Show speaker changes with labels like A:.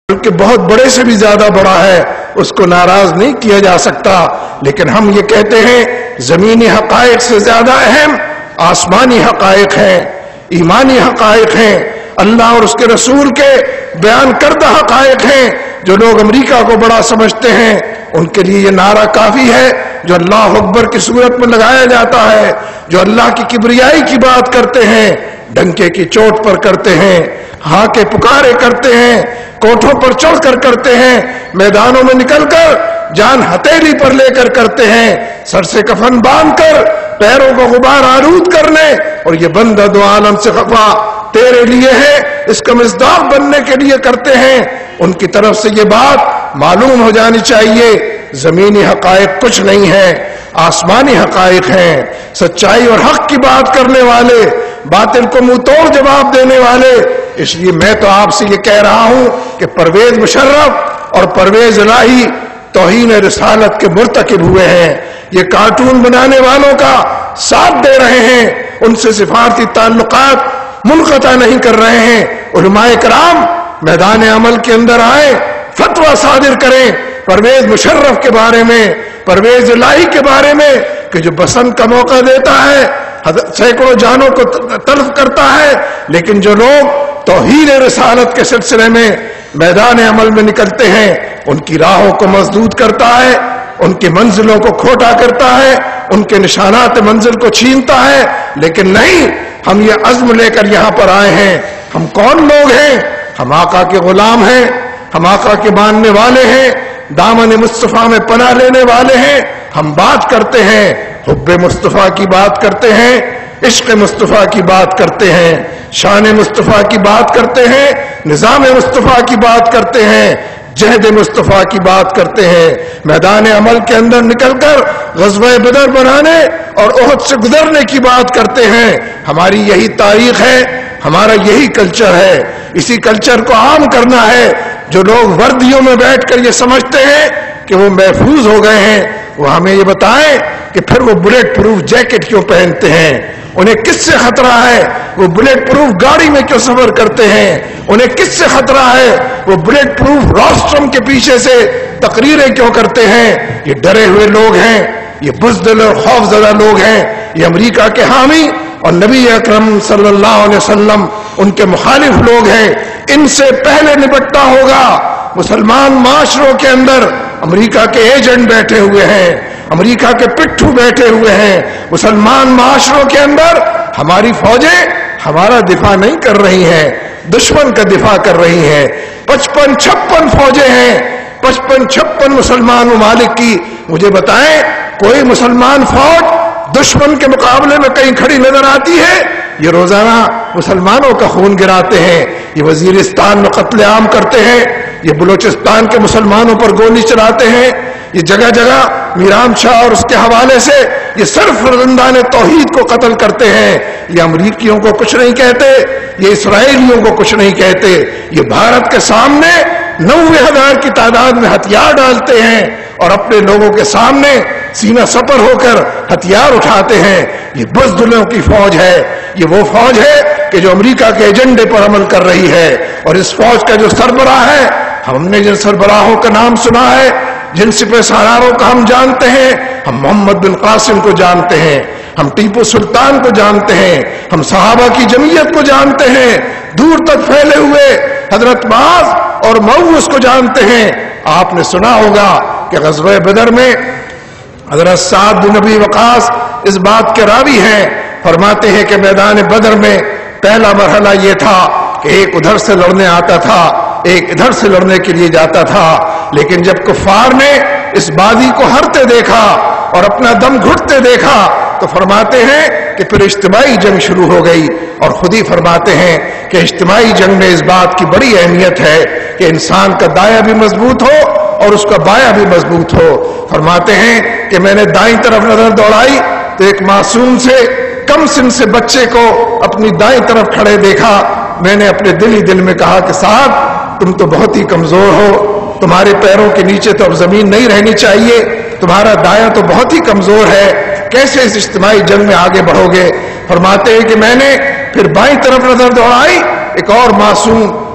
A: بلکہ بہت بڑے سے بھی زیادہ بڑا ہے، اس کو ناراض نہیں کیا جا سکتا. لیکن ہم یہ کہتے ہیں زمینی حقائق سے زیادہ اہم آسمانی حقائق ہیں، ایمانی حقائق ہیں، اللہ اور اس کے رسول کے بیان کردہ حقائق ہیں. جو لوگ امریکہ کو بڑا سمجھتے ہیں ان کے لیے یہ نعرہ کافی ہے جو اللہ اکبر کی صورت میں لگایا جاتا ہے. جو اللہ کی کبریائی کی بات کرتے ہیں ڈنکے کی چوٹ پر کرتے ہیں، ہاں کے پکارے کرتے ہیں، کوٹھوں پر چڑھ کر کرتے ہیں، میدانوں میں نکل کر جان ہتھیلی پر لے کر کرتے ہیں، سر سے کفن باندھ کر پیروں کو غبار آلود کرنے اور یہ بندہ دو عالم سے خفا تیرے لیے ہے اس کا مصداق بننے کے لیے کرتے ہیں. ان کی طرف سے یہ بات معلوم ہو جانی چاہیے زمینی حقائق کچھ نہیں ہے، آسمانی حقائق ہیں. سچائی اور حق کی بات کرنے والے، باطل کو منہ توڑ جواب دینے والے. اس لیے میں تو آپ سے یہ کہہ رہا ہوں کہ پرویز مشرف اور پرویز الہی توہین رسالت کے مرتکب ہوئے ہیں. یہ کارٹون بنانے والوں کا ساتھ دے رہے ہیں، ان سے سفارتی تعلقات منقطع نہیں کر رہے ہیں. علماء کرام میدان عمل کے اندر آئیں، فتویٰ صادر کریں پرویز مشرف کے بارے میں، پرویز الہی کے بارے میں کہ جو بسنت کا موقع دیتا ہے سینکڑوں جانوں کو تلف کرتا ہے، لیکن جو لوگ توہین رسالت کے سلسلے میں میدان عمل میں نکلتے ہیں ان کی راہوں کو مسدود کرتا ہے، ان کی منزلوں کو کھوٹا کرتا ہے، ان کے نشانات منزل کو چھینتا ہے. لیکن نہیں، ہم یہ عزم لے کر یہاں پر آئے ہیں. ہم کون لوگ ہیں؟ ہم آقا کے غلام ہیں، ہم آقا کے ماننے والے ہیں، دامن مصطفیٰ میں پناہ لینے والے ہیں. ہم بات کرتے ہیں حب مصطفیٰ کی بات کرتے ہیں، عشق مصطفیٰ کی بات کرتے ہیں، شان مصطفیٰ کی بات کرتے ہیں، نظام مصطفیٰ کی بات کرتے ہیں، جہد مصطفیٰ کی بات کرتے ہیں. میدان عمل کے اندر نکل کر غزوہ بدر بنانے اور احد سے گزرنے کی بات کرتے ہیں. ہماری یہی تاریخ ہے، ہمارا یہی کلچر ہے. اسی کلچر کو عام کرنا ہے. جو لوگ وردیوں میں بیٹھ کر یہ سمجھتے ہیں کہ وہ محفوظ ہو گئے ہیں، وہ ہمیں یہ بتائیں کہ پھر وہ بلیٹ پروف جیکٹ کیوں پہنتے ہیں؟ انہیں کس سے خطرہ ہے؟ وہ بلیٹ پروف گاڑی میں کیوں سفر کرتے ہیں؟ انہیں کس سے خطرہ ہے؟ وہ بلیٹ پروف روسٹرم کے پیچھے سے تقریریں کیوں کرتے ہیں؟ یہ ڈرے ہوئے لوگ ہیں، یہ بزدل اور خوف زدہ لوگ ہیں، یہ امریکہ کے حامی اور نبی اکرم صلی اللہ علیہ وسلم ان کے مخالف لوگ ہیں. ان سے پہلے نپٹنا ہوگا. مسلمان معاشروں کے اندر امریکہ کے ایجنٹ بیٹھے ہوئے ہیں، امریکہ کے پٹھو بیٹھے ہوئے ہیں. مسلمان معاشروں کے اندر ہماری فوجیں ہمارا دفاع نہیں کر رہی ہیں، دشمن کا دفاع کر رہی ہیں. 55-56 فوجیں ہیں، 55-56 مسلمان ممالک کی. مجھے بتائیں کوئی مسلمان فوج دشمن کے مقابلے میں کہیں کھڑی نظر آتی ہے؟ یہ روزانہ مسلمانوں کا خون گراتے ہیں، یہ وزیرستان میں قتل عام کرتے ہیں، یہ بلوچستان کے مسلمانوں پر گولی چلاتے ہیں، یہ جگہ جگہ میرام شاہ اور اس کے حوالے سے یہ صرف فرزندان توحید کو قتل کرتے ہیں. یہ امریکیوں کو کچھ نہیں کہتے، یہ اسرائیلیوں کو کچھ نہیں کہتے. یہ بھارت کے سامنے 90,000 کی تعداد میں ہتھیار ڈالتے ہیں اور اپنے لوگوں کے سامنے سینہ سپر ہو کر ہتھیار اٹھاتے ہیں. یہ بزدلوں کی فوج ہے، یہ وہ فوج ہے کہ جو امریکہ کے ایجنڈے پر عمل کر رہی ہے. اور اس فوج کا جو سربراہ ہے، ہم نے جن سربراہوں کا نام سنا ہے، جن سپہ سالاروں کا ہم جانتے ہیں، ہم محمد بن قاسم کو جانتے ہیں، ہم ٹیپو سلطان کو جانتے ہیں، ہم صحابہ کی جمعیت کو جانتے ہیں، دور تک پھیلے ہوئے حضرت معاذ اور موس کو جانتے ہیں. آپ نے سنا ہوگا کہ غزوہ بدر میں حضرت سعد بن ابی وقاص اس بات کے راوی ہیں، فرماتے ہیں کہ میدان بدر میں پہلا مرحلہ یہ تھا کہ ایک ادھر سے لڑنے آتا تھا، ایک ادھر سے لڑنے کے لیے جاتا تھا. لیکن جب کفار نے اس بازی کو ہرتے دیکھا اور اپنا دم گھٹتے دیکھا تو فرماتے ہیں کہ پھر اجتماعی جنگ شروع ہو گئی. اور خود ہی فرماتے ہیں کہ اجتماعی جنگ میں اس بات کی بڑی اہمیت ہے کہ انسان کا دایاں بھی مضبوط ہو اور اس کا بایاں بھی مضبوط ہو. فرماتے ہیں کہ میں نے دائیں طرف نظر دوڑائی تو ایک معصوم سے کم سن سے بچے کو اپنی دائیں طرف کھڑے دیکھا. میں نے اپنے دل ہی دل میں کہا کہ صاحب تم تو بہت ہی کمزور ہو، تمہارے پیروں کے نیچے تو اب زمین نہیں رہنی چاہیے، تمہارا دایاں تو بہت ہی کمزور ہے، کیسے اس اجتماعی جنگ میں آگے بڑھو گے؟ فرماتے ہیں کہ میں نے پھر بائیں طرف نظر دوڑائی، ایک اور معصوم